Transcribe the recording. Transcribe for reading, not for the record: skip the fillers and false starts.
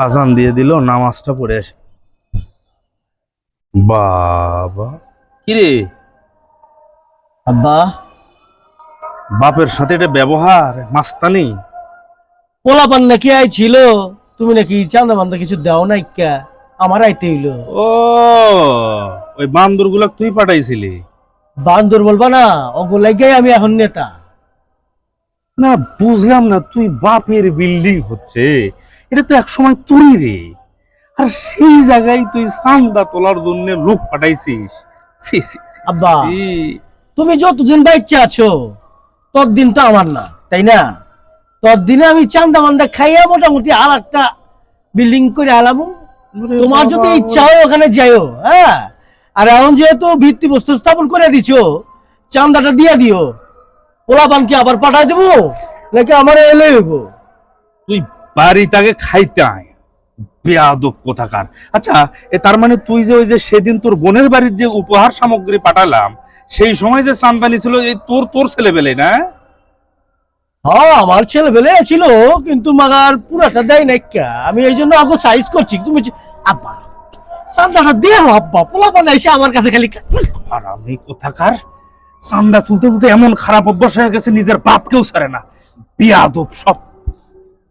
আজান দিয়ে দিল, নামাজটা পড়ে আসে। বাবা, কিরে আব্বা, বাপের সাথে এটা ব্যবহার মাস্তানি। পোলাপান নাকি আইছিল, তুমি নাকি চান্দা বান্দা কিছু দাও নাই কা? আমার আইতে হইলো। ও, ওই বান্দর গুলা তুই পাঠাইছিলি? বান্দর বলবা না, ওগুলাই আমি এখন নেতা। না বুঝলাম না, তুই বাপের বিল্ডিং হচ্ছে, এটা তো এক সময় তুই রে, আর সেই জায়গায় তুই চান্দা তোলার জন্য লোক পাঠাইছিস। ছি, ছি, ছি, আব্বা, ছি। তুমি যতদিন বাইচ্চা আছো ততদিন তো আমার না, তাই না? ততদিনে আমি চান্দা মান্দা খাইয়া মোটামুটি আর একটা বিল্ডিং করে আলাম। তোমার যদি ইচ্ছা হয় ওখানে যাইও, হ্যাঁ। আর এখন যেহেতু ভিত্তি বস্তু স্থাপন করে দিছো, চান্দাটা দিয়ে দিও। পোলাপানকে আবার পাঠাই দেবো নাকি আমার এলে হইব? তুই বাড়ি তাকে খাইতে আয়, বেয়াদব কোথাকার। আচ্ছা, তার মানে তুই যে ওই যে সেদিন তোর বোনের বাড়ির যে উপহার সামগ্রী পাঠালাম, সেই সময় যে চান্দানি ছিল এই তোর তোর ছেলেবেলে না? হ্যাঁ, আমার ছেলে বেলে ছিল, কিন্তু মাগার পুরাটা দেয় নাই কা। আমি এই জন্য আগে সাইজ করছি। তুমি আব্বা চান্দাটা দেও আব্বা, পোলাপান এসে আমার কাছে খালি। আর আমি কোথাকার, চান্দা তুলতে তুলতে এমন খারাপ অভ্যাস হয়ে গেছে, নিজের বাপকেও ছাড়ে না, বেয়াদব সব।